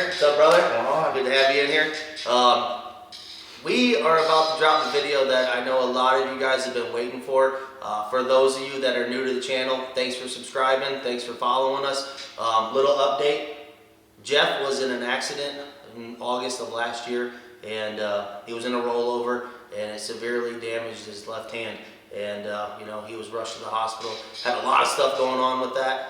here. What's up, brother? What's going on? Good to have you in here. We are about to drop a video that I know a lot of you guys have been waiting for. For those of you that are new to the channel, thanks for subscribing. Thanks for following us. Little update. Jeff was in an accident in August of last year, and he was in a rollover, and it severely damaged his left hand. And you know, he was rushed to the hospital. Had a lot of stuff going on with that.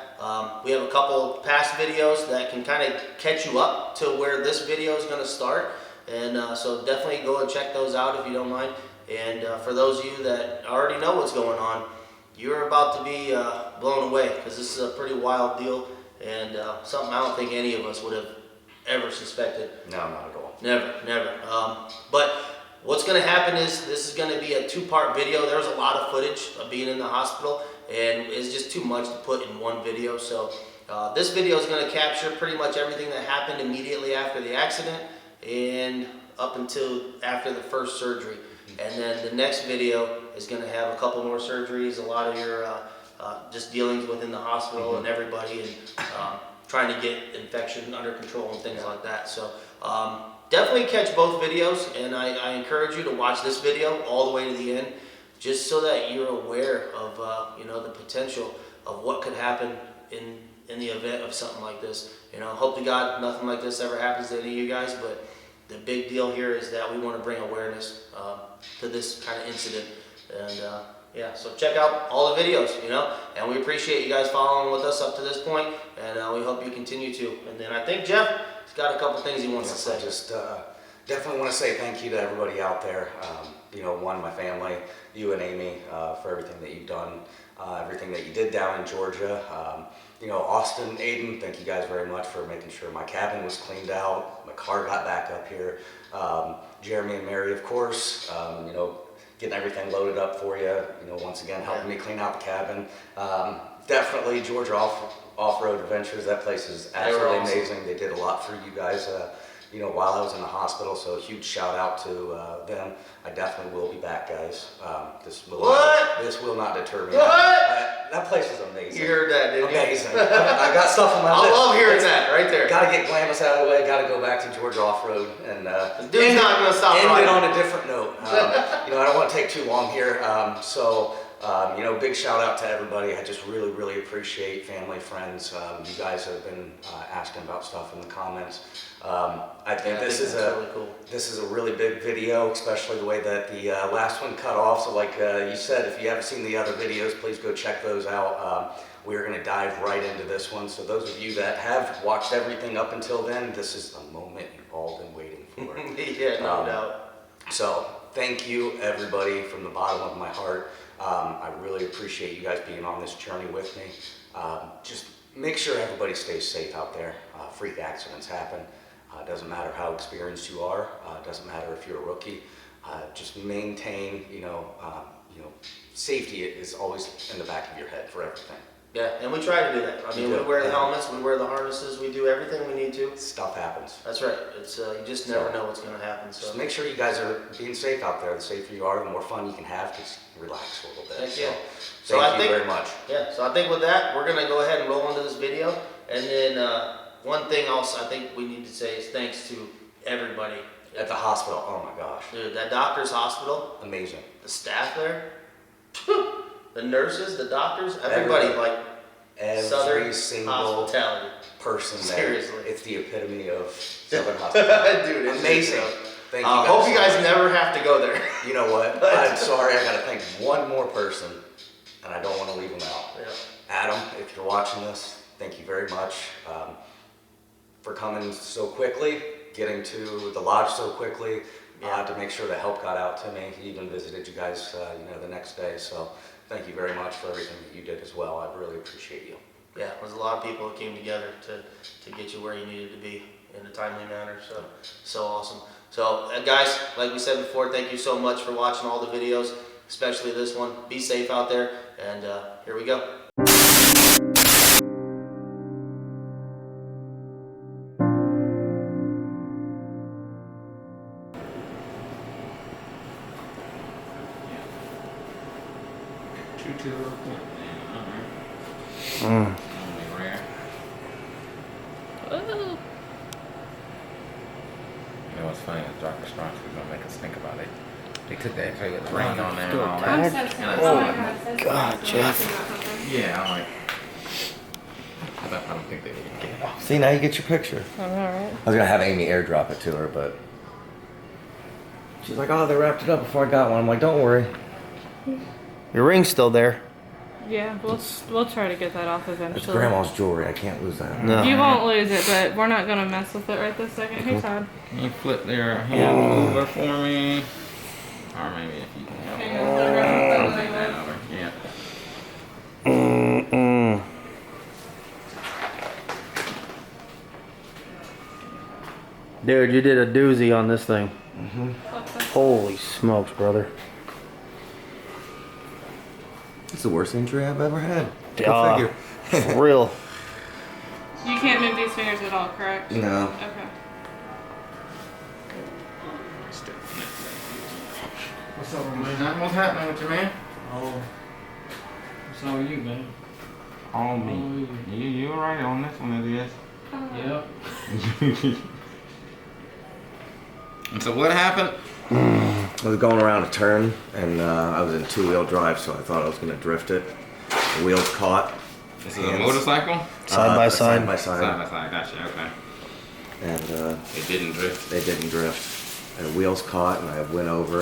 We have a couple past videos that can kind of catch you up to where this video is going to start. And so definitely go and check those out if you don't mind. And for those of you that already know what's going on, you're about to be blown away, because this is a pretty wild deal, and something I don't think any of us would have ever suspected. No, not at all. Never. But what's going to happen is this is going to be a two-part video. There was a lot of footage of being in the hospital, and it's just too much to put in one video. So this video is going to capture pretty much everything that happened immediately after the accident and up until after the first surgery. And then the next video is going to have a couple more surgeries, a lot of your just dealings within the hospital and everybody, and trying to get infection under control and things like that. So definitely catch both videos, and I encourage you to watch this video all the way to the end, just so that you're aware of you know, the potential of what could happen in the event of something like this. You know, hope to God nothing like this ever happens to any of you guys, but the big deal here is that we want to bring awareness to this kind of incident. And yeah, so check out all the videos, you know, and we appreciate you guys following with us up to this point, and we hope you continue to. And then I think Jeff has got a couple things he wants to say. I just definitely want to say thank you to everybody out there. You know, one, my family, you and Amy, for everything that you've done, everything that you did down in Georgia. You know, Austin, Aiden, thank you guys very much for making sure my cabin was cleaned out, my car got back up here. Jeremy and Mary, of course, you know, getting everything loaded up for you. You know, once again, helping me clean out the cabin. Definitely Georgia Offroad Adventures. That place is absolutely amazing. They did a lot for you guys, you know, while I was in the hospital. So a huge shout out to them. I definitely will be back, guys. This will not deter me. That place is amazing. You heard that, didn't you? Amazing. I got stuff on my list. I love hearing that right there. Got to get Glamis out of the way. Got to go back to Georgia Offroad and dude's not going to stop end riding. it on a different note. You know, I don't want to take too long here. You know, big shout out to everybody. I just really appreciate family, friends. You guys have been asking about stuff in the comments. I think this is really cool. This is a really big video, especially the way that the last one cut off. So like you said, if you haven't seen the other videos, please go check those out. We're going to dive right into this one. So those of you that have watched everything up until then, this is the moment you've all been waiting for. Yeah, no doubt. So thank you, everybody, from the bottom of my heart. I really appreciate you guys being on this journey with me. Just make sure everybody stays safe out there. Freak accidents happen. It doesn't matter how experienced you are. It doesn't matter if you're a rookie. Just maintain, you know, safety is always in the back of your head for everything. Yeah, and we try to do that. I mean, we wear the helmets, we wear the harnesses, we do everything we need to. Stuff happens. That's right. It's you just never know what's going to happen. So just make sure you guys are being safe out there. The safer you are, the more fun you can have. Just relax a little bit. Heck yeah. So thank you very much. Yeah. So I think with that, we're going to go ahead and roll into this video. And then one thing else I think we need to say is thanks to everybody at the hospital. Oh my gosh. Dude, that doctor's hospital. Amazing. The staff there. The nurses, the doctors, everybody, like every single hospitality person there. Seriously. It's the epitome of Southern hospitality. Dude, amazing. Thank you guys. Hope you guys never have to go there. You know what? I'm sorry, I gotta thank one more person, and I don't want to leave him out. Yeah. Adam, if you're watching this, thank you very much for coming so quickly, getting to the lodge so quickly, to make sure the help got out to me. He even visited you guys, you know, the next day. So thank you very much for everything that you did as well. I really appreciate you. Yeah, there's a lot of people that came together to get you where you needed to be in a timely manner. So awesome. So guys, like we said before, thank you so much for watching all the videos, especially this one. Be safe out there, and here we go. know what's funny? Dr. Strong was gonna make us think about it. They took the X-ray with the ring on there and all that. I'm so sorry. God, Jeff. Yeah, I'm like, I don't think they would get it. See, now you get your picture. I know, right? I was gonna have Amy airdrop it to her, but she's like, "Oh, they wrapped it up before I got one." I'm like, "Don't worry, your ring's still there. Yeah, we'll try to get that off It's eventually. Grandma's jewelry. I can't lose that." No. You won't lose it, but we're not gonna mess with it right this second. Hey, Todd. Can you flip their hand over for me? Or maybe if you can help me. Flip that over. Yeah. Dude, you did a doozy on this thing. What's that? Holy smokes, brother. It's the worst injury I've ever had. Go Yeah. figure. For real. You can't move these fingers at all, correct? No. Okay. What's up, man? What's happening with you, man? Oh, what's all you, man? Oh, me. You were right on this one, it is. Yep. And so what happened? I was going around a turn, and I was in two-wheel drive, so I thought I was gonna drift it. The wheels caught. This is a motorcycle? Side by side? Side by Side side. by side, gotcha, okay. And It didn't drift. they didn't drift. And the wheels caught, and I went over.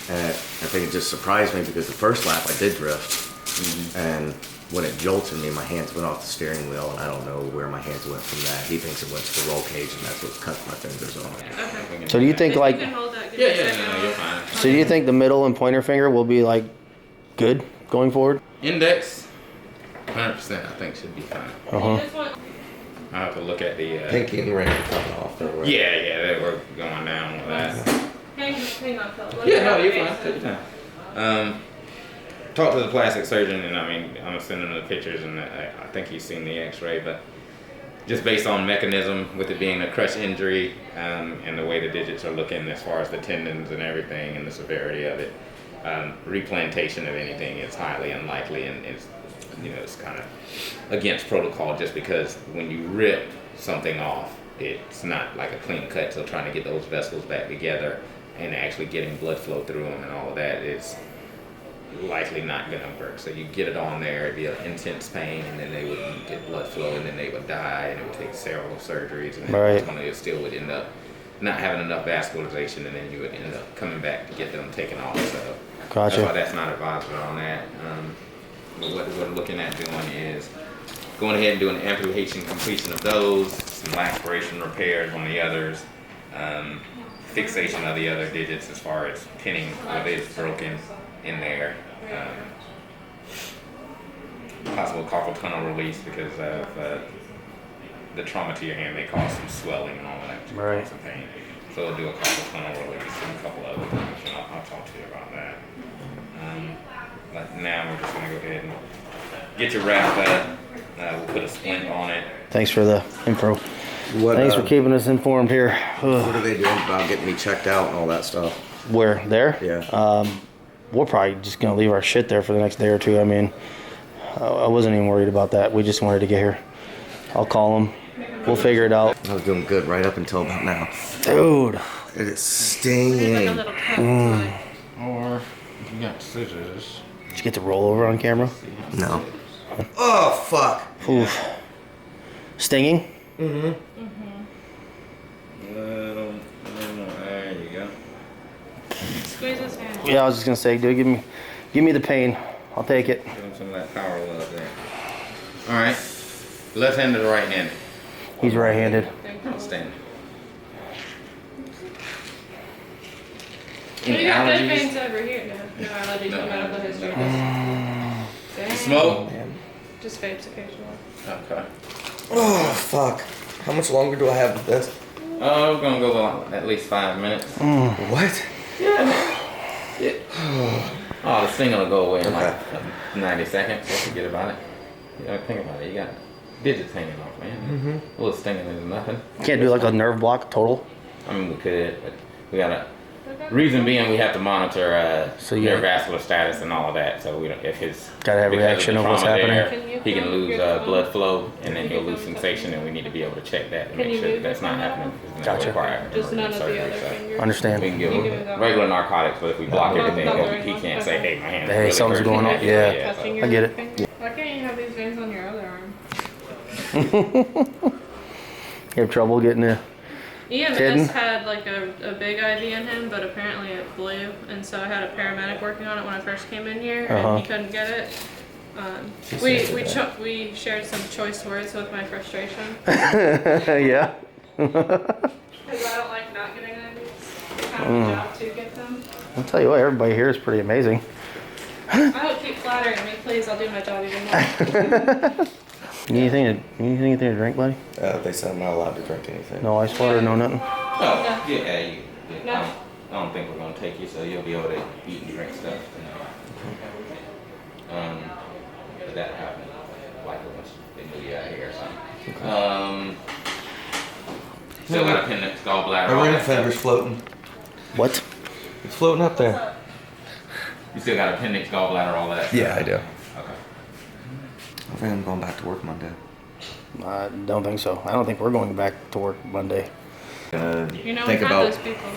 And I think it just surprised me because the first lap I did drift. And when it jolted me, my hands went off the steering wheel, and I don't know where my hands went from that. He thinks it went to the roll cage, and that's what cut my fingers off. Okay. So do you think If like, you can hold that, give Yeah, me a yeah, second. no, you're fine. so do you think the middle and pointer finger will be like good going forward? Index, 100% I think should be fine. Uh-huh. This one- I have to look at the, Pinky and ring are coming off. Though, right? yeah, they were going down with that. hang on, Philip. Let me Yeah, no, grab you're your fine. face. Take your time. Talked to the plastic surgeon, and I mean, I'm sending him the pictures, and I think he's seen the X-ray, but just based on mechanism, with it being a crush injury, and the way the digits are looking as far as the tendons and everything, and the severity of it, replantation of anything is highly unlikely, and it's, it's kind of against protocol, just because when you rip something off, it's not like a clean cut. So trying to get those vessels back together and actually getting blood flow through them and all of that is likely not going to work. So you get it on there, it'd be an intense pain, and then they would get blood flow, and then they would die, and it would take several surgeries, and then Right. ultimately it still would end up not having enough vascularization, and then you would end up coming back to get them taken off. So Gotcha. that's why that's not advisable on that. But what we're looking at doing is going ahead and doing an amputation completion of those, some aspiration repairs on the others, fixation of the other digits as far as pinning what is broken in there. Possible carpal tunnel release because of the trauma to your hand may cause some swelling and all that. Right. Some pain. So we'll do a carpal tunnel release and a couple other things, and I'll talk to you about that. But now we're just going to go ahead and get you wrapped up. We'll put a splint on it. Thanks for the info. What, Thanks for keeping us informed here. What Ugh. are they doing about getting me checked out and all that stuff? Where? There? Yeah. We're probably just gonna leave our shit there for the next day or two. I mean, I wasn't even worried about that. We just wanted to get here. I'll call them. We'll figure it out. I was doing good right up until about now. Dude. It is There's like a stinging. little cut to it. Or if you got scissors. Did you get the rollover on camera? No. Oh, fuck. Oof. Stinging? There you go. Squeeze his hand. Yeah, I was just gonna say, dude, give me the pain. I'll take it. Give him some of that power love there. All right. Left hand or right hand? He's right-handed. Outstanding. We Any got good allergies? pains over here. No allergies, no medical history. Just, Smoke? just vapes occasionally. Okay. Oh, fuck. How much longer do I have with this? Oh, we're gonna go at least 5 minutes. What? Oh, the sting will go away in like Okay. 90 seconds. Don't forget about it. You gotta think about it. You got digits hanging off, man. A little stinging is nothing. Can't do like a nerve block total. I mean, we could, but we gotta Reason being, we have to monitor So you neurovascular status and all of that. So we don't, if his Gotta have because reaction the of what's trauma happening. there, he can lose blood flow and then he'll lose sensation, and we need to be able to check that and Can make you sure that move that's your not finger? happening. It's Gotcha. require Just none of the surgery, other so fingers. we Understand. can give You him give him that regular narcotics, but if we block Not everything, bothering he one. can't say, "Hey, my hand." Hey, really something's hurts." going on. Yeah. Touching I your get it. finger. Why can't you have these veins on your other arm? You have trouble getting it. EMS Hidden? had like a big IV in him, but apparently it blew, and so I had a paramedic working on it when I first came in here, and he couldn't get it. We shared some choice words with my frustration, Yeah. because I don't like not getting IVs. It's kind of a job to get them. I'll tell you what, everybody here is pretty amazing. I hope keep flattering me, please. I'll do my job even more. You need anything to drink, buddy? They said I'm not allowed to drink anything. No ice water, no nothing? Oh, yeah. No. I don't think we're gonna take you, so you'll be able to eat and drink stuff. But that happened like once they moved you out here or something. Still got appendix, gallbladder. all that stuff. floating. What? It's floating up there. You still got appendix, gallbladder, all that. Yeah, I do. Okay. I think I'm going back to work Monday. I don't think so. I don't think we're going back to work Monday. You know, Think we've had about those people.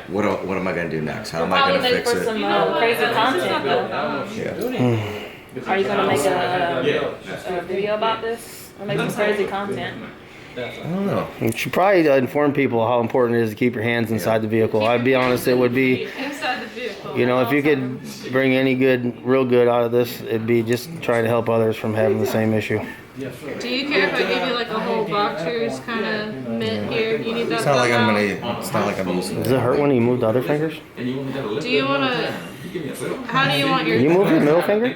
what am I gonna do next? How am I Probably gonna make fix for it? some You know what? crazy This is content. not Though. Yeah. Are you gonna make Yeah. a video about this or make some crazy content? I don't know. You should probably inform people how important it is to keep your hands inside the vehicle. I'd be honest, it would be, Inside the vehicle. you know, if you could bring any real good out of this, it'd be just trying to help others from having the same issue. Do you care if I give you like a whole boxer's kind of mitt here? You need that. It's not like I'm out? gonna. It's not like I'm using Does it hurt when you move the other fingers? Do you want to? How do you want your? You move your middle finger?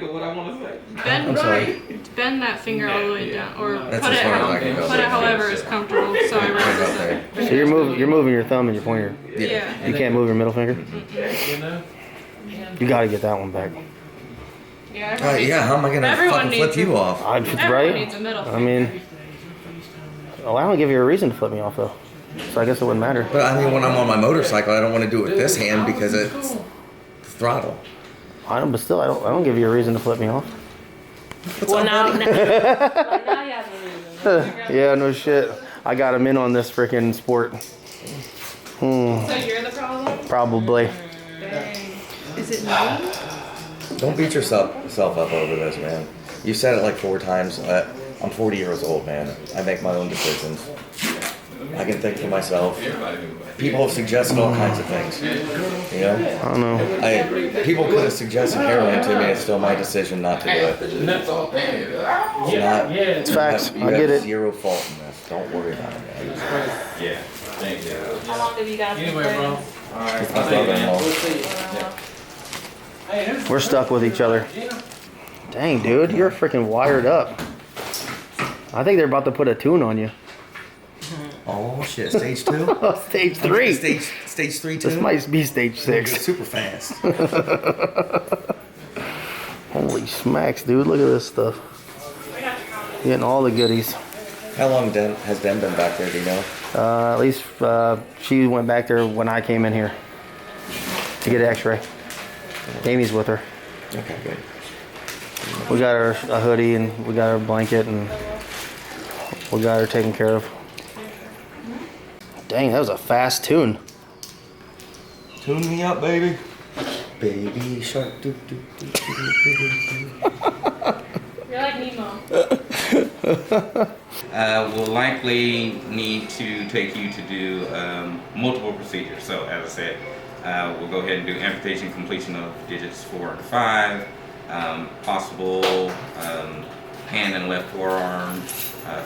Bend that finger all the way down, or That's put as it far as I can go. put it however is comfortable. So I realize So you're moving your thumb and your pointer. Yeah. You can't move your middle finger? You gotta get that one back. Yeah. Everyone needs, yeah. How am I gonna everyone fucking flip needs you off? Everyone Right? needs a middle finger. I mean, well, I don't give you a reason to flip me off though. So I guess it wouldn't matter. But I mean, when I'm on my motorcycle, I don't want to do it with this hand because it's the throttle. I don't, but still, I don't give you a reason to flip me off. Well, now you have a reason. Yeah, no shit. I got him in on this freaking sport. So you're the problem? Probably. Dang. Is it me? Don't beat yourself up over this, man. You said it like 4 times. I'm 40 years old, man. I make my own decisions. I can think for myself. People have suggested all kinds of things. You know? I don't know. People could have suggested heroin to me. It's still my decision not to do it. It's facts. You I have get it. zero fault in this. Don't worry about it, man. Yeah. Thank you. How long have you guys been Anyway, bro. friends? It's my brother-in-law. We're stuck with each other. Dang, dude, you're freaking wired up. I think they're about to put a tune on you. Oh shit! Stage 2. Stage 3. Stage 3 too. This might be stage 6. Super fast. Holy smacks, dude. Look at this stuff. Getting all the goodies. How long has Den been back there? Do you know? At least she went back there when I came in here to get an x-ray. Amy's with her. Okay, good. We got her a hoodie and we got her a blanket and we got her taken care of. Dang, that was a fast tune. Tune me up, baby. Baby shark. Doo, doo, doo, doo, doo, doo. You're like Nemo. We'll likely need to take you to do multiple procedures. So as I said, we'll go ahead and do amputation completion of digits 4 and 5, possible hand and left forearm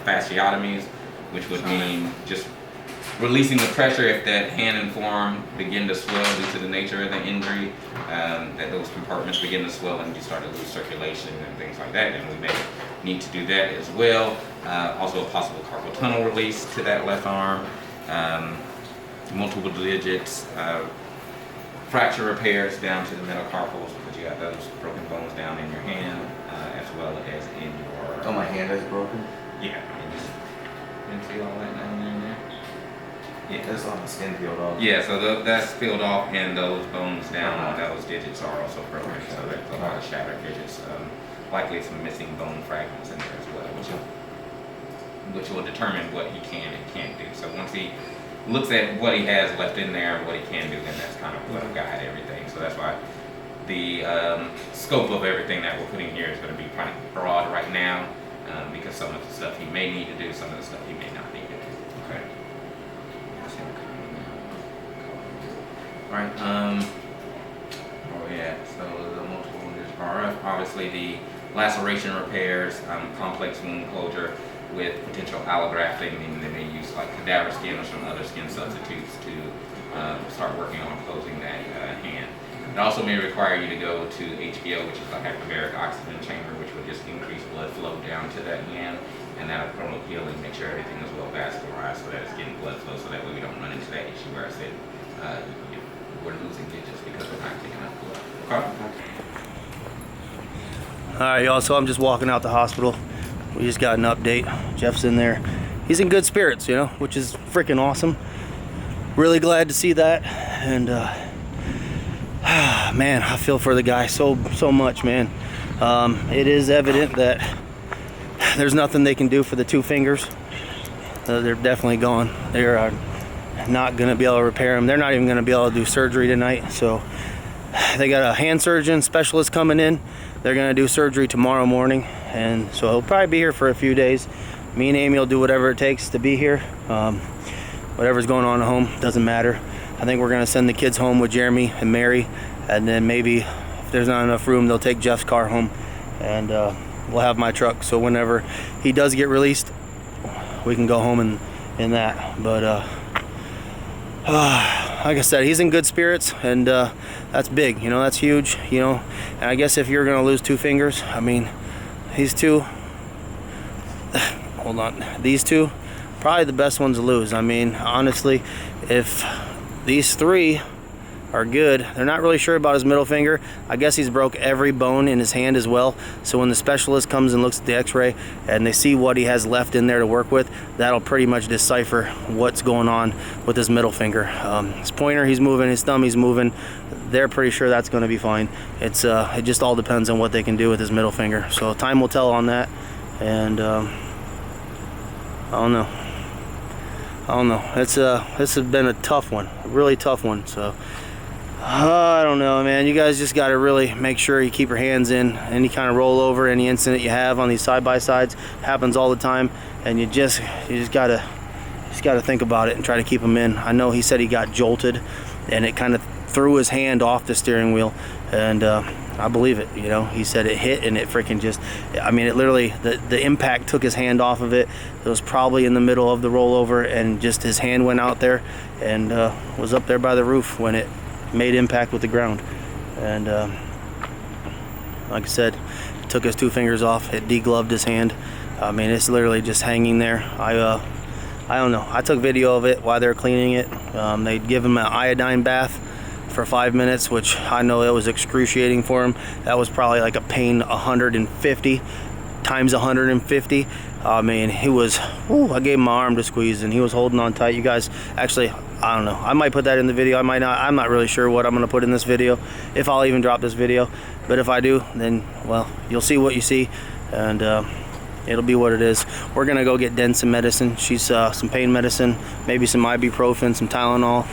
fasciotomies, which would mean just releasing the pressure if that hand and forearm begin to swell due to the nature of the injury, that those compartments begin to swell and you start to lose circulation and things like that, and we may need to do that as well. Also a possible carpal tunnel release to that left arm, multiple digits, fracture repairs down to the metacarpals because you got those broken bones down in your hand, as well as in your... Oh, my hand is broken. Yeah. You see all that down there and there? Yeah. That's on the skin peeled off. Yeah, so that's peeled off, and those bones down on those digits are also broken. So there's a lot of shattered digits. Likely some missing bone fragments in there as well, which will determine what he can and can't do. So once he looks at what he has left in there and what he can do, then that's kind of what will guide everything. So that's why the scope of everything that we're putting here is going to be pretty broad right now, because some of the stuff he may need to do, some of the stuff he may not need to do. Okay. All right. Oh yeah. So the multiple wounds are obviously the laceration repairs, complex wound closure with potential allografting, meaning they may use like cadaver skin or some other skin substitutes to start working on closing that hand. It also may require you to go to HBO, which is a hyperbaric oxygen chamber, which will just increase blood flow down to that hand, and that'll promote healing, make sure everything is well vascularized so that it's getting blood flow, so that way we don't run into that issue where I said we're losing digits because we're not getting enough blood. Okay? All right, y'all, so I'm just walking out the hospital. We just got an update. Jeff's in there. He's in good spirits, you know, which is freaking awesome. Really glad to see that. And man, I feel for the guy so much, man. It is evident that there's nothing they can do for the 2 fingers. They're definitely gone. They are not going to be able to repair them. They're not even going to be able to do surgery tonight. So they got a hand surgeon specialist coming in. They're going to do surgery tomorrow morning, and so he'll probably be here for a few days. Me and Amy will do whatever it takes to be here. Whatever's going on at home doesn't matter. I think we're going to send the kids home with Jeremy and Mary, and then maybe if there's not enough room, they'll take Jeff's car home, and we'll have my truck. So whenever he does get released, we can go home in that. But like I said, he's in good spirits, and that's big, you know, that's huge, you know. And I guess if you're gonna lose 2 fingers, I mean, these 2, hold on, these 2, probably the best ones to lose. I mean, honestly, if these 3 are good, they're not really sure about his middle finger. I guess he's broke every bone in his hand as well. So when the specialist comes and looks at the x-ray and they see what he has left in there to work with, that'll pretty much decipher what's going on with his middle finger. His pointer, he's moving, his thumb, he's moving. They're pretty sure that's going to be fine. It just all depends on what they can do with his middle finger. So time will tell on that. And I don't know. This has been a tough one, a really tough one. So I don't know, man. You guys just got to really make sure you keep your hands in. Any kind of rollover, any incident you have on these side-by-sides happens all the time, and you just gotta think about it and try to keep them in. I know he said he got jolted, and it kind of threw his hand off the steering wheel, and I believe it. You know, he said it hit and it freaking just, I mean, it literally, the impact took his hand off of it. It was probably in the middle of the rollover, and just his hand went out there and was up there by the roof when it made impact with the ground. And like I said, it took his 2 fingers off. It degloved his hand. I mean, it's literally just hanging there. I don't know. I took video of it while they're cleaning it. They'd give him an iodine bath for 5 minutes, which I know it was excruciating for him. That was probably like a pain 150 times 150. I mean, he was, I gave him my arm to squeeze and he was holding on tight. You guys, actually, I don't know. I might put that in the video. I might not. I'm not really sure what I'm going to put in this video, if I'll even drop this video. But if I do, then, well, you'll see what you see, and it'll be what it is. We're going to go get Denson medicine. She's some pain medicine, maybe some ibuprofen, some Tylenol,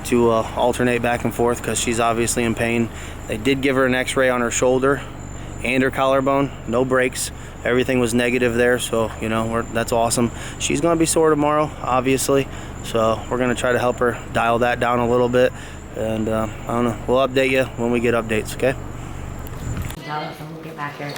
to alternate back and forth because she's obviously in pain. They did give her an x-ray on her shoulder and her collarbone. No breaks. Everything was negative there, so you know, that's awesome. She's gonna be sore tomorrow, obviously, so we're gonna try to help her dial that down a little bit, and I don't know, we'll update you when we get updates. Okay. We'll get back here.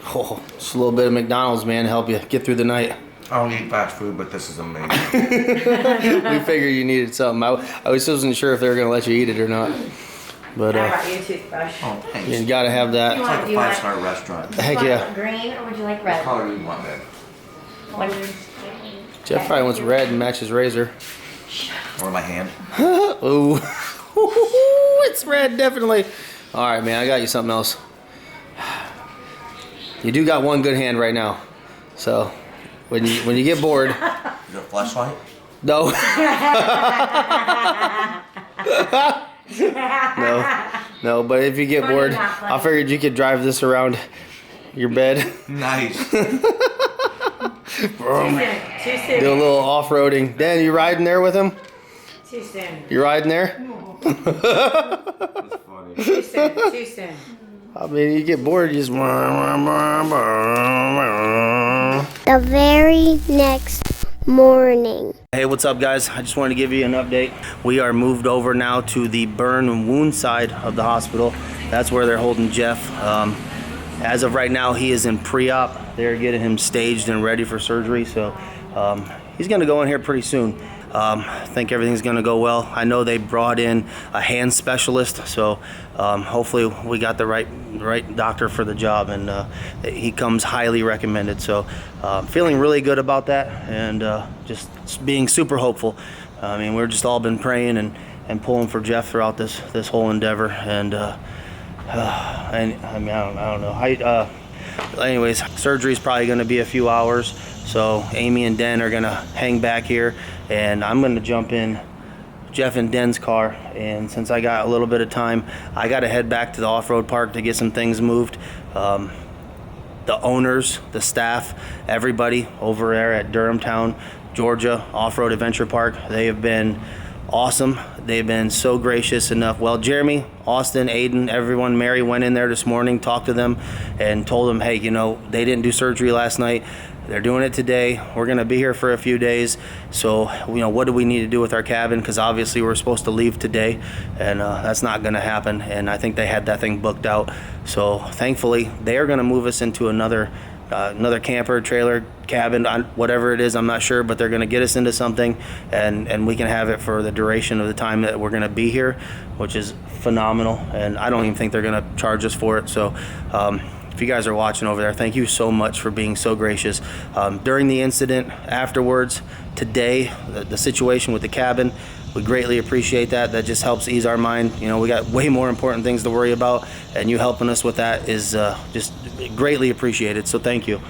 Oh, just a little bit of McDonald's, man, to help you get through the night. I don't eat fast food, but this is amazing. We figured you needed something. I wasn't sure if they were gonna let you eat it or not, but I brought you a toothbrush. Oh, thanks. you gotta have that. You It's like a you want- 5-star restaurant. Heck you yeah. want green or would you like What red? color do you want, babe? One. Jeff probably wants red and matches razor. Or my hand? Ooh, it's red, definitely. All right, man, I got you something else. You do got one good hand right now, so when you get bored, Is it a flashlight? No. No, but if you get bored, I figured you could drive this around your bed. Nice. Too soon. Do a little off-roading. Dan, you riding there with him? Too soon. You riding there? That's funny. Too soon. Too soon. I mean, you get bored, you just... The very next morning. Hey, what's up, guys? I just wanted to give you an update. We are moved over now to the burn and wound side of the hospital. That's where they're holding Jeff. As of right now, he is in pre-op. They're getting him staged and ready for surgery, so he's going to go in here pretty soon. I think everything's going to go well. I know they brought in a hand specialist, so hopefully we got the right doctor for the job, and he comes highly recommended. So feeling really good about that, and just being super hopeful. I mean, we've just all been praying and pulling for Jeff throughout this whole endeavor, and I mean, I don't know. Anyways, surgery's probably going to be a few hours, so Amy and Den are going to hang back here, and I'm going to jump in Jeff and Den's car. And since I got a little bit of time, I got to head back to the off-road park to get some things moved. The owners, the staff, everybody over there at Durhamtown, Georgia Off-Road Adventure Park, they have been awesome. They've been so gracious enough. Well, Jeremy, Austin, Aiden, everyone, Mary went in there this morning, talked to them, and told them, hey, you know, they didn't do surgery last night. They're doing it today. We're going to be here for a few days. So, you know, what do we need to do with our cabin? Because obviously we're supposed to leave today, and that's not going to happen. And I think they had that thing booked out. So thankfully, they are going to move us into another camper, trailer, cabin, whatever it is, I'm not sure, but they're going to get us into something, and we can have it for the duration of the time that we're going to be here, which is phenomenal. And I don't even think they're going to charge us for it. So if you guys are watching over there, thank you so much for being so gracious. During the incident, afterwards, today, the situation with the cabin, we greatly appreciate that. That just helps ease our mind. You know, we got way more important things to worry about, and you helping us with that is just greatly appreciated. So thank you.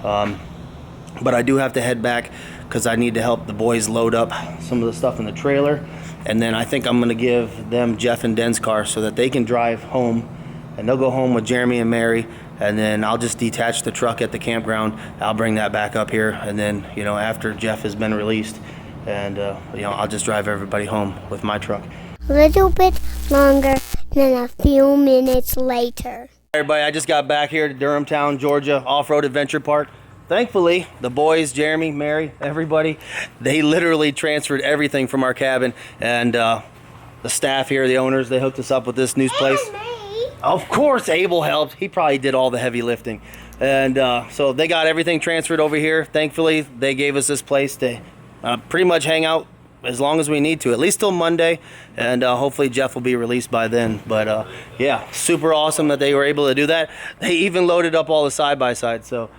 But I do have to head back because I need to help the boys load up some of the stuff in the trailer, and then I think I'm going to give them Jeff and Den's car so that they can drive home, and they'll go home with Jeremy and Mary, and then I'll just detach the truck at the campground. I'll bring that back up here, and then, you know, after Jeff has been released, and you know, I'll just drive everybody home with my truck. A little bit longer than a few minutes later. Everybody, I just got back here to Durhamtown, Georgia Off-Road Adventure Park. Thankfully, the boys, Jeremy, Mary, everybody, they literally transferred everything from our cabin, and the staff here, the owners, they hooked us up with this new place. Of course, Abel helped. He probably did all the heavy lifting. And so they got everything transferred over here. Thankfully, they gave us this place to pretty much hang out as long as we need to, at least till Monday, and hopefully Jeff will be released by then. But yeah, super awesome that they were able to do that. They even loaded up all the side-by-sides, so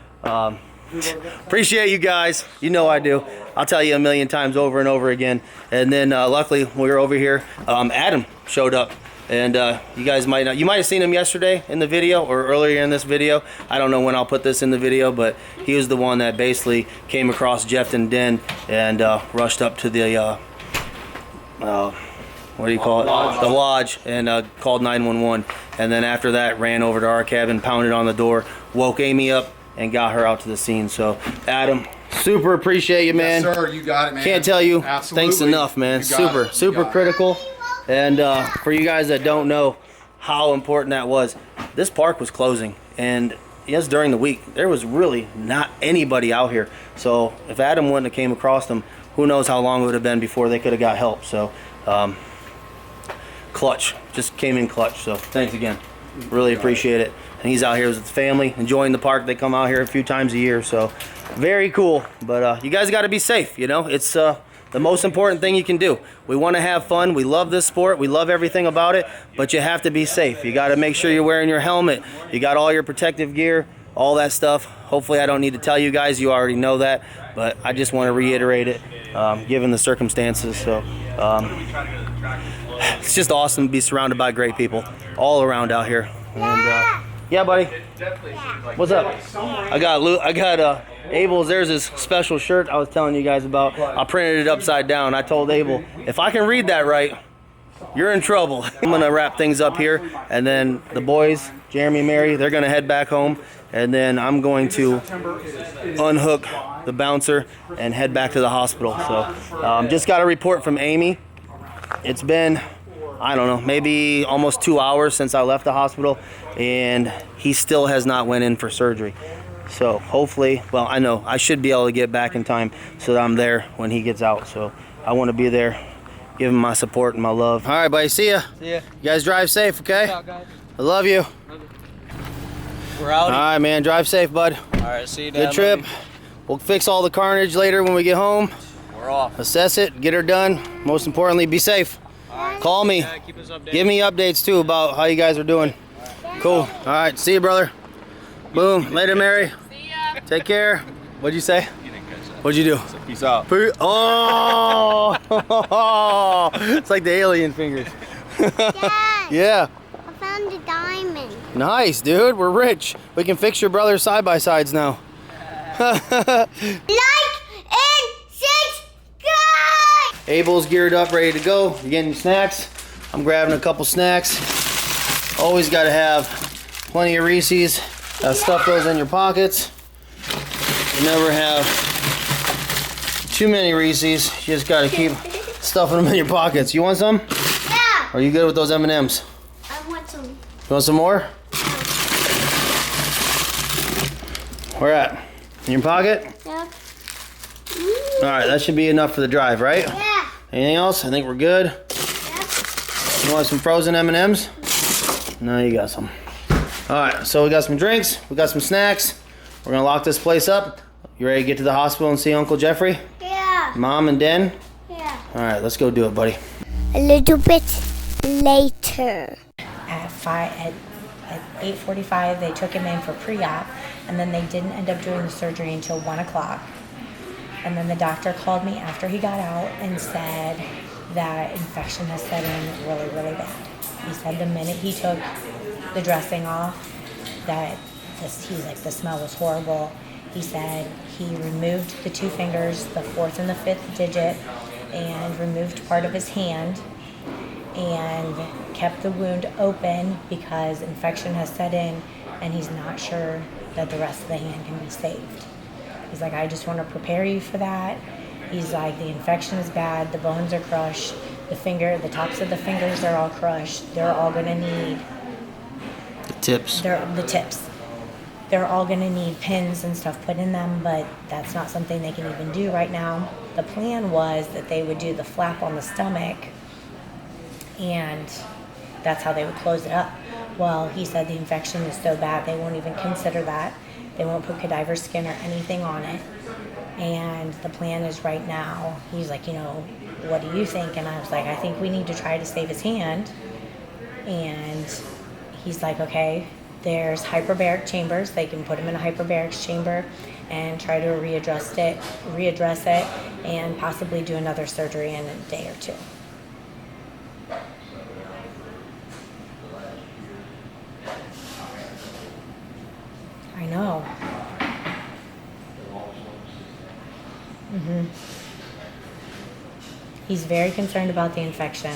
appreciate you guys. You know I do. I'll tell you a million times over and over again. And then luckily we were over here, Adam showed up, and you guys might have seen him yesterday in the video or earlier in this video. I don't know when I'll put this in the video, but he was the one that basically came across Jeff and Den and rushed up to the what do you call it? The lodge, and called 911. And then after that, ran over to our cabin, pounded on the door, woke Amy up, and got her out to the scene. So, Adam, super appreciate you, man. Yes, sir, you got it, man. Can't tell you Absolutely. thanks enough, man. Super critical. And for you guys that don't know how important that was, this park was closing, and yes, during the week there was really not anybody out here. So if Adam wouldn't have came across them, who knows how long it would have been before they could have got help. So clutch, just came in clutch. So thanks again, really appreciate it. And he's out here with his family, enjoying the park. They come out here a few times a year, so very cool. But you guys got to be safe. You know, it's the most important thing you can do. We want to have fun. We love this sport. We love everything about it, but you have to be safe. You got to make sure you're wearing your helmet. You got all your protective gear, all that stuff. Hopefully I don't need to tell you guys. You already know that, but I just want to reiterate it, given the circumstances. So it's just awesome to be surrounded by great people all around out here. And Yeah, buddy. It definitely seems like What's up? somewhere I got Abel's. There's his special shirt I was telling you guys about. I printed it upside down. I told Abel, if I can read that right, you're in trouble. I'm gonna wrap things up here, and then the boys, Jeremy and Mary, they're gonna head back home, and then I'm going to unhook the bouncer and head back to the hospital. So just got a report from Amy. It's been, I don't know, maybe almost 2 hours since I left the hospital, and he still has not went in for surgery. So hopefully, well, I know I should be able to get back in time so that I'm there when he gets out. So I want to be there, give him my support and my love. All right, buddy, see ya. See ya. You guys drive safe, okay? Peace out, guys. I love you. We're out. All right, man, drive safe, bud. All right, see you, Dad. Good trip. We'll fix all the carnage later when we get home. We're off. Assess it, get her done. Most importantly, be safe. Call me. Yeah, keep us updated. Give me updates too about how you guys are doing. Cool. All right, see you, brother. Boom. Later, Mary. See ya. Take care. What'd you say? What'd you do? Peace out. Oh, it's like the alien fingers. Dad, Yeah. I found a diamond. Nice, dude. We're rich. We can fix your brother's side-by-sides now. Like and subscribe! Abel's geared up, ready to go. You getting snacks? I'm grabbing a couple snacks. Always got to have plenty of Reese's. Stuff those in your pockets. You never have too many Reese's. You just got to keep stuffing them in your pockets. You want some? Yeah, Are you good with those M&Ms? I want some. You want some more? Where at? In your pocket? Yeah. All right, that should be enough for the drive, right? Yeah. Anything else? I think we're good. Yeah. You want some frozen M&Ms? No, you got some. All right, so we got some drinks, we got some snacks. We're gonna lock this place up. You ready to get to the hospital and see Uncle Jeffrey? Yeah. Mom and Den? Yeah. All right, let's go do it, buddy. A little bit later. At 8:45, they took him in for pre-op, and then they didn't end up doing the surgery until 1 o'clock. And then the doctor called me after he got out and said that infection has set in really, really bad. He said the minute he took the dressing off, that he's like, the smell was horrible. He said he removed the 2 fingers, the 4th and the 5th digit, and removed part of his hand, and kept the wound open because infection has set in, and he's not sure that the rest of the hand can be saved. He's like, I just want to prepare you for that. He's like, the infection is bad, the bones are crushed, the tops of the fingers are all crushed. They're all gonna need The tips. the tips. They're all gonna need pins and stuff put in them, but that's not something they can even do right now. The plan was that they would do the flap on the stomach, and that's how they would close it up. Well, he said the infection is so bad they won't even consider that. They won't put cadaver skin or anything on it. And the plan is right now, he's like, what do you think? And I was like, I think we need to try to save his hand. And he's like, okay, there's hyperbaric chambers. They can put him in a hyperbaric chamber and try to readdress it, and possibly do another surgery in a day or 2. I know. He's very concerned about the infection,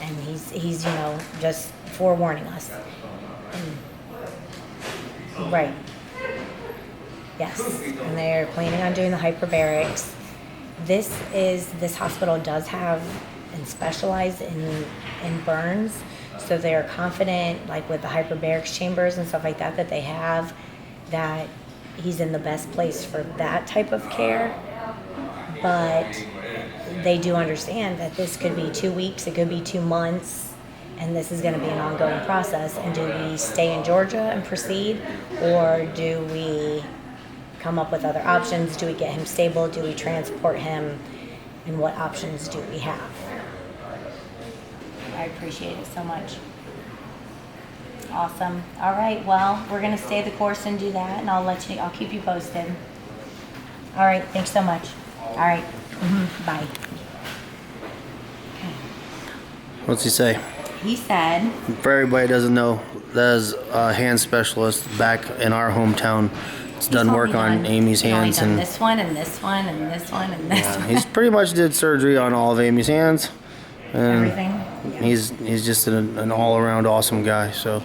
and he's just forewarning us. Right. Yes, and they're planning on doing the hyperbarics. This hospital does have and specialize in burns, so they're confident, like with the hyperbarics chambers and stuff like that, that they have, that he's in the best place for that type of care. But they do understand that this could be 2 weeks, it could be 2 months, and this is going to be an ongoing process. And do we stay in Georgia and proceed, or do we come up with other options? Do we get him stable? Do we transport him? And what options do we have? I appreciate it so much. Awesome. All right, well, we're going to stay the course and do that, and I'll keep you posted. All right, thanks so much. All right, bye. What's he say? he said, For everybody that doesn't know, that's a hand specialist back in our hometown. It's done he's work only on Amy's he's only hands, done and this one and this one and this one and this one. he's pretty much did surgery on all of Amy's hands. And Everything. he's just an all-around awesome guy. So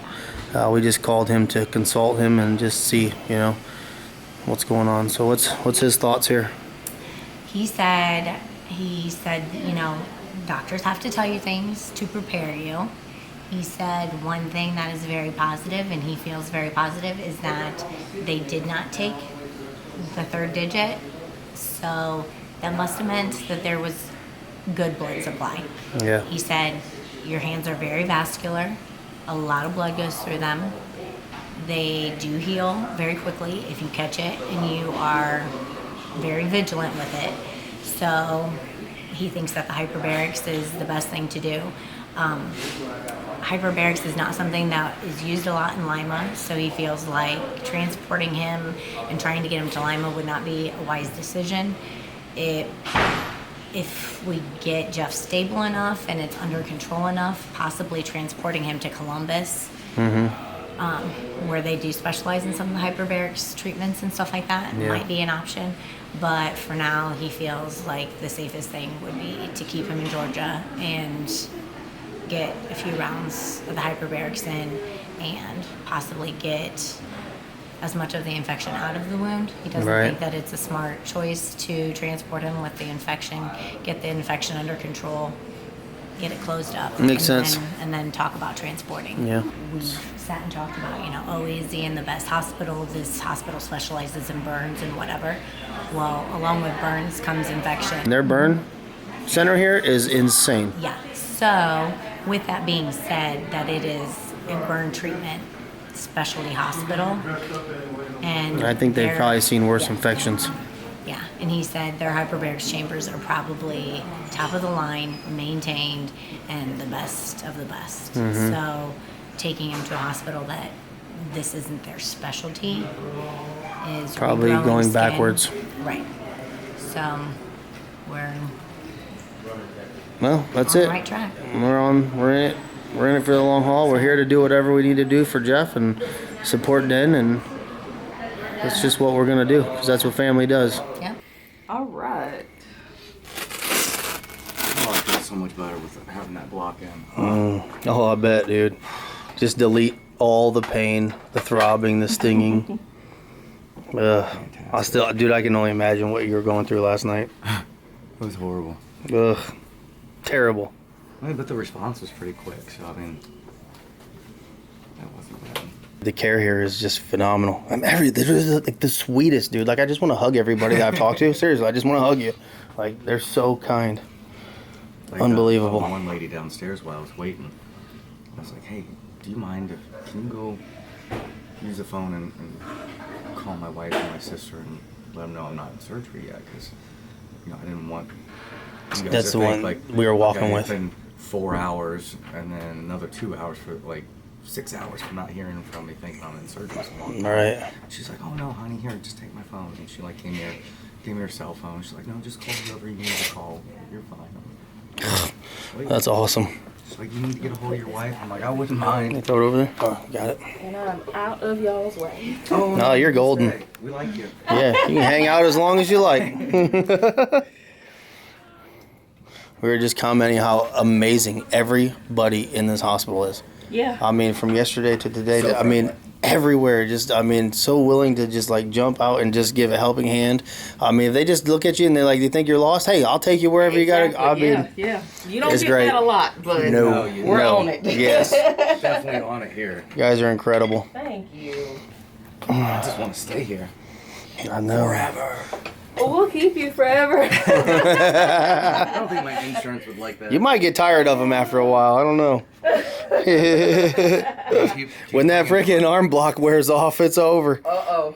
we just called him to consult him and just see, what's going on. So what's his thoughts here? He said, doctors have to tell you things to prepare you. He said one thing that is very positive, and he feels very positive, is that they did not take the third digit. So that must have meant that there was good blood supply. Yeah. He said, your hands are very vascular. A lot of blood goes through them. They do heal very quickly if you catch it and you are very vigilant with it. So he thinks that the hyperbarics is the best thing to do. Hyperbarics is not something that is used a lot in Lima, so he feels like transporting him and trying to get him to Lima would not be a wise decision. If we get Jeff stable enough and it's under control enough, possibly transporting him to Columbus, where they do specialize in some of the hyperbarics treatments and stuff like that, might be an option. But for now, he feels like the safest thing would be to keep him in Georgia and get a few rounds of the hyperbarics in and possibly get as much of the infection out of the wound. He doesn't think that it's a smart choice to transport him with the infection, get the infection under control, get it closed up. Makes sense. And then talk about transporting. Yeah. We sat and talked about, is he in the best hospital? This hospital specializes in burns and whatever. Well, along with burns comes infection. Their burn center here is insane. Yeah. So, with that being said, that it is a burn treatment specialty hospital, and I think they've probably seen worse infections. Yeah, and he said their hyperbarics chambers are probably top of the line, maintained, and the best of the best. So, taking him to a hospital that this isn't their specialty is Probably regrowing going skin. backwards. Right. So, we're Well, that's on it. the right track. We're in it. We're in it for the long haul. We're here to do whatever we need to do for Jeff and support Den, and that's just what we're gonna do because that's what family does. Yeah. All right. Oh, I feel so much better with having that block in. Oh, I bet, dude. Just delete all the pain, the throbbing, the stinging. Dude, I can only imagine what you were going through last night. It was horrible. Ugh, terrible. But the response was pretty quick, so that wasn't bad. The care here is just phenomenal. This is like the sweetest, dude. Like, I just want to hug everybody that I've talked to. Seriously, I just want to hug you. Like, they're so kind. Unbelievable. One lady downstairs while I was waiting, I was like, hey, do you mind can you go use the phone and call my wife and my sister and let them know I'm not in surgery yet, because I didn't want you guys That's to the think, one we were walking okay, with. It's been 4 hours and then another 2 hours for 6 hours for not hearing from me, thinking I'm in surgery so long. Right. She's like, oh no, honey, here, just take my phone. And she gave me her cell phone. She's like, no, just call whoever you need to call. You're fine. That's awesome. She's like, you need to get a hold of your wife. I'm like, I wouldn't mind. Can I throw it over there? Oh, got it. And I'm out of y'all's way. Oh, No, you're golden. hey, we like you. Yeah, you can hang out as long as you like. We were just commenting how amazing everybody in this hospital is. Yeah. I mean, from yesterday to today, everywhere. So willing to just jump out and just give a helping hand. I mean, if they just look at you and they think you're lost, hey, I'll take you wherever you gotta. Yeah. You don't it's get great. that a lot, but No, we're no. on it. Yes, Definitely on it here. you guys are incredible. Thank you. I just want to stay here. I know. Forever. Well, we'll keep you forever. I don't think my insurance would like that. You might get tired of them after a while. I don't know. Keep When that freaking arm block wears off, it's over. All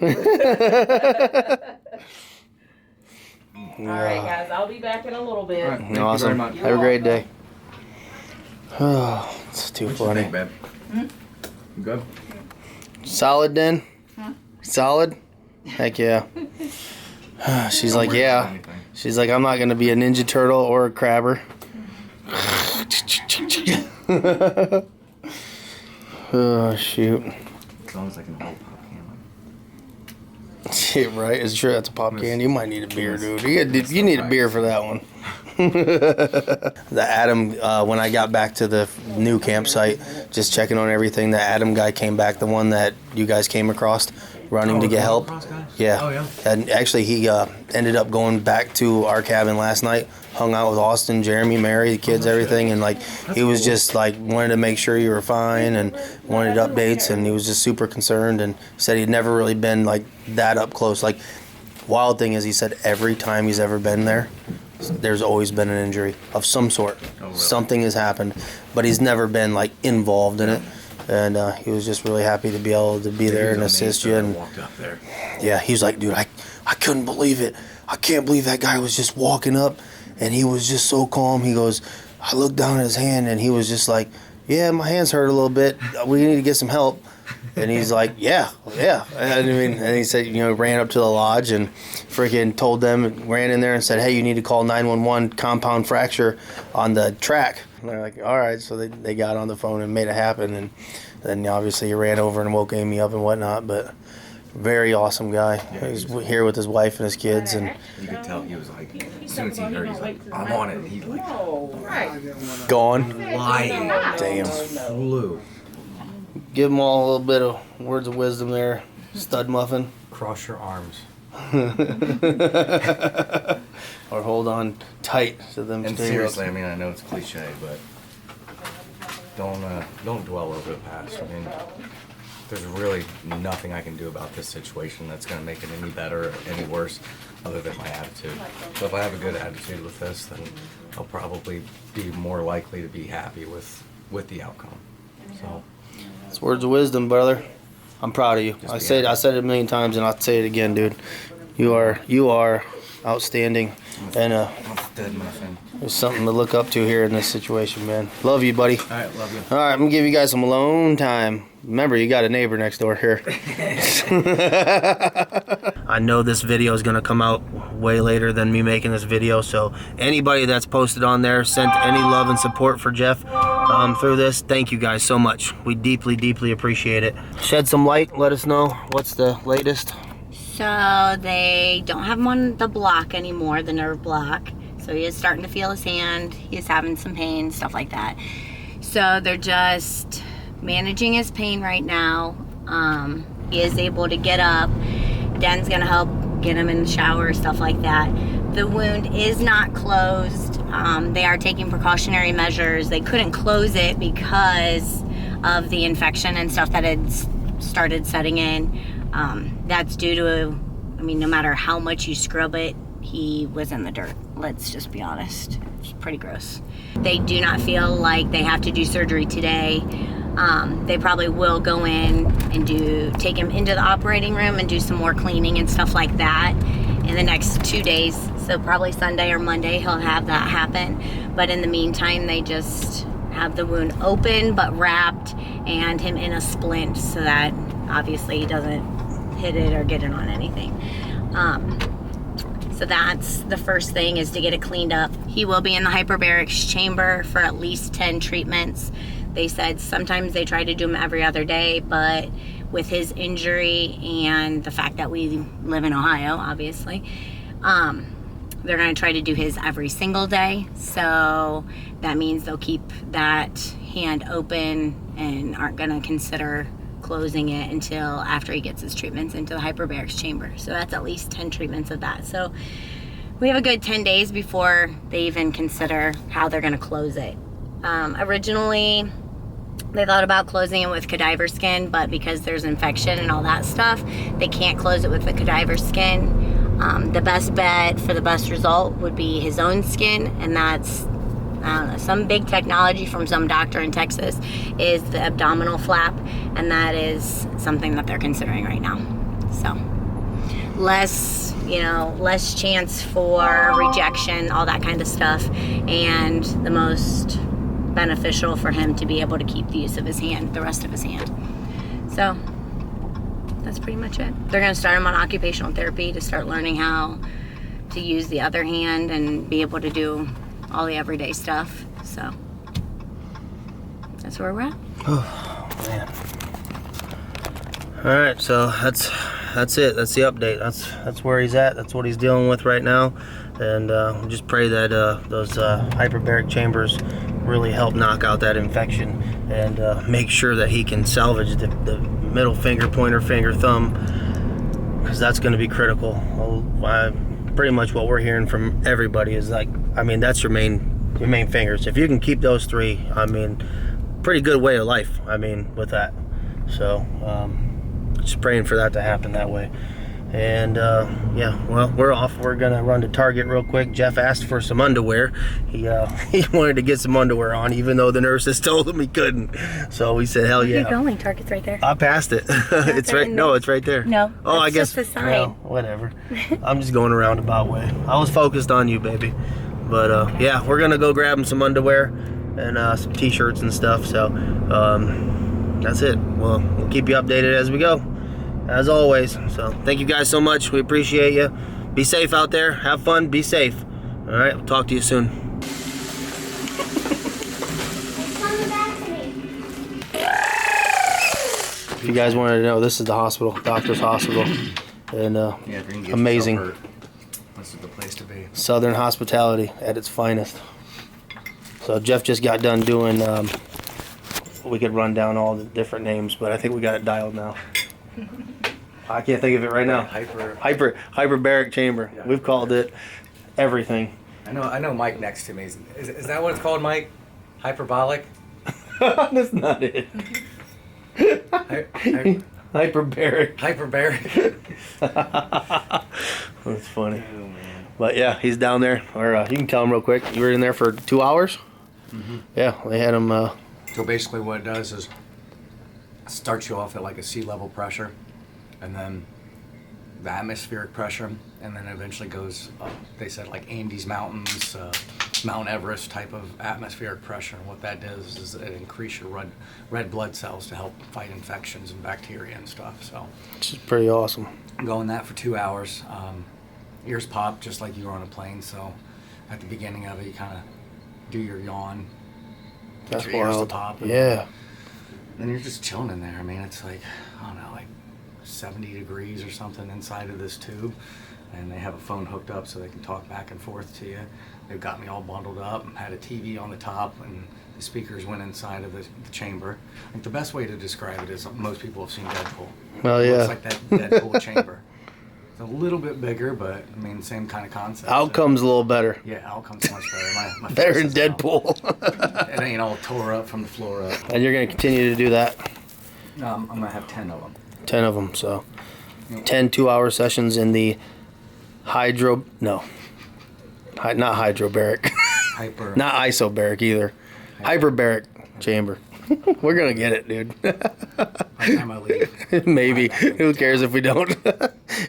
right, guys. I'll be back in a little bit. All right, thank you Awesome. very much. Have a great day. Oh, it's too What you funny. think, babe? You good? Solid, Den? Solid? Heck yeah. She's like, yeah. She's like, I'm not going to be a Ninja Turtle or a Crabber. Oh, shoot. As long as I can hold pop can. Shit, right? Is sure that's a pop can? You might need a beer, dude. You need a beer for that one. The Adam, when I got back to the new campsite, just checking on everything, the Adam guy came back, the one that you guys came across running to get help. Yeah. Oh, yeah. And actually, he ended up going back to our cabin last night, hung out with Austin, Jeremy, Mary, the kids, everything, and like he was just like wanted to make sure you were fine and wanted updates, and he was just super concerned and said he'd never really been like that up close. Like, wild thing is, he said every time he's ever been there, there's always been an injury of some sort. Oh, really? Something has happened, but he's never been like involved in it. And he was just really happy to be able to be there and assist you. And walked up there. yeah, he's like, dude, I couldn't believe it. I can't believe that guy was just walking up, and he was just so calm. He goes, I looked down at his hand, and he was just like, yeah, my hands hurt a little bit. We need to get some help. And he's like, yeah. And he said, ran up to the lodge and freaking told them, ran in there and said, hey, you need to call 911, compound fracture on the track. And they're like, all right. So they got on the phone and made it happen. And then obviously he ran over and woke Amy up and whatnot. But very awesome guy. Yeah, He's here with his wife and his kids. And you could tell he was like, as soon as he heard, he's like, I'm on it. He's like, gone. flying. Damn. Flew. Give them all a little bit of words of wisdom there, stud muffin. Cross your arms. Or hold on tight to them. And stay seriously, up. I mean, I know it's cliche, but don't dwell over the past. I mean, there's really nothing I can do about this situation that's going to make it any better or any worse other than my attitude. So if I have a good attitude with this, then I'll probably be more likely to be happy with the outcome. So It's words of wisdom, brother. I'm proud of you. Just I be said happy. it a million times, and I'll say it again, dude. You are outstanding, and dead muffin. there's something to look up to here in this situation, man. Love you, buddy. All right, love you. All right, I'm gonna give you guys some alone time. Remember, you got a neighbor next door here. I know this video is gonna come out way later than me making this video, so anybody that's posted on there, sent any love and support for Jeff through this, thank you guys so much. We deeply, deeply appreciate it. Shed some light, let us know what's the latest. So they don't have him on the block anymore, the nerve block. So he is starting to feel his hand. He is having some pain, stuff like that. So they're just managing his pain right now. He is able to get up. Den's gonna help get him in the shower, stuff like that. The wound is not closed. They are taking precautionary measures. They couldn't close it because of the infection and stuff that had started setting in. That's due to, no matter how much you scrub it, he was in the dirt. Let's just be honest. It's pretty gross. They do not feel like they have to do surgery today. They probably will go in and take him into the operating room and do some more cleaning and stuff like that in the next 2 days. So probably Sunday or Monday he'll have that happen. But in the meantime, they just have the wound open but wrapped and him in a splint so that obviously he doesn't hit it or get it on anything. So that's the first thing, is to get it cleaned up. He will be in the hyperbarics chamber for at least 10 treatments. They said sometimes they try to do them every other day, but with his injury and the fact that we live in Ohio, obviously, they're going to try to do his every single day. So that means they'll keep that hand open and aren't going to consider closing it until after he gets his treatments into the hyperbarics chamber. So that's at least 10 treatments of that. So we have a good 10 days before they even consider how they're going to close it. Originally, they thought about closing it with cadaver skin, but because there's infection and all that stuff, they can't close it with the cadaver skin. The best bet for the best result would be his own skin, and that's, I don't know, some big technology from some doctor in Texas is the abdominal flap, and that is something that they're considering right now. So less chance for rejection, all that kind of stuff, and the most beneficial for him to be able to keep the use of his hand, the rest of his hand. So that's pretty much it. They're going to start him on occupational therapy to start learning how to use the other hand and be able to do all the everyday stuff. So that's where we're at. Oh man. All right, so that's it. That's the update. That's where he's at. That's what he's dealing with right now, and just pray that those hyperbaric chambers really help knock out that infection and make sure that he can salvage the middle finger, pointer finger, thumb, because that's going to be critical. Pretty much what we're hearing from everybody is like, I mean, that's your main fingers. If you can keep those three, I mean, pretty good way of life. I mean, with that. So just praying for that to happen that way. And yeah, well, we're off. We're gonna run to Target real quick. Jeff asked for some underwear. He wanted to get some underwear on, even though the nurses told him he couldn't. So we said, hell yeah. Where are you going? Target's right there. I passed it. It's right. No, it's right there. No. Oh, I guess. Just a sign. Well, whatever. I'm just going a roundabout way. I was focused on you, baby. But yeah, we're gonna go grab him some underwear and some t-shirts and stuff. So that's it. We'll keep you updated as we go, as always. So thank you guys so much. We appreciate you. Be safe out there. Have fun. Be safe. All right. We'll talk to you soon. If you guys wanted to know, this is the hospital, doctor's hospital, and amazing. This is the place to be. Southern hospitality at its finest. So Jeff just got done doing. We could run down all the different names, but I think we got it dialed now. I can't think of it right now. Hyperbaric chamber. Yeah, we've called it everything. I know Mike next to me. Is that what it's called, Mike? Hyperbolic? That's not it. Hyperbaric. Hyperbaric. That's funny. Oh, man. But yeah, he's down there. Or you can tell him real quick. You were in there for 2 hours? Mm-hmm. Yeah, they had him. So basically what it does is starts you off at like a sea level pressure, and then the atmospheric pressure, and then eventually goes up. They said like Andes Mountains, Mount Everest type of atmospheric pressure. And what that does is it increases your red blood cells to help fight infections and bacteria and stuff. So which is pretty awesome. Going that for 2 hours. Ears pop just like you were on a plane. So at the beginning of it, you kind of do your yawn. That's your ears to wild. pop. Yeah. And you're just chilling in there. I mean, it's like, I don't know, like 70 degrees or something inside of this tube. And they have a phone hooked up so they can talk back and forth to you. They've got me all bundled up and had a TV on the top, and the speakers went inside of the chamber. I think the best way to describe it is most people have seen Deadpool. Well, yeah. It's like that Deadpool chamber. It's a little bit bigger, but I mean, same kind of concept. Outcome's a little better. Yeah, outcome's much better. My better than Deadpool. It ain't all tore up from the floor up. And you're going to continue to do that? I'm going to have 10 of them. 10 of them, so 10 2-hour sessions in the not hydrobaric. Not isobaric either. Hyperbaric chamber. We're gonna get it, dude. By the time I leave. Maybe. Who cares if we don't?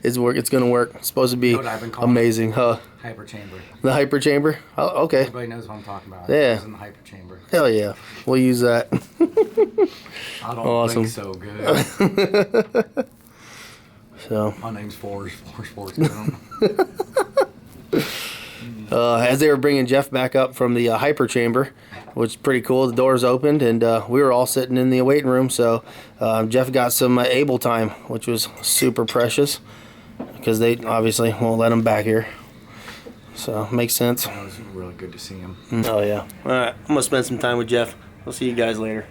It's gonna work. It's supposed to be amazing, huh? Hyper chamber. The hyper chamber? Oh, okay. Everybody knows what I'm talking about. Yeah. It's in the hyper chamber. Hell yeah. We'll use that. I don't awesome. think so good. So. My name's Forrest. As they were bringing Jeff back up from the hyper chamber, which is pretty cool, the doors opened and we were all sitting in the waiting room. So Jeff got some able time, which was super precious because they obviously won't let him back here. So makes sense. It was really good to see him. Oh yeah. All right, I'm gonna spend some time with Jeff. We'll see you guys later.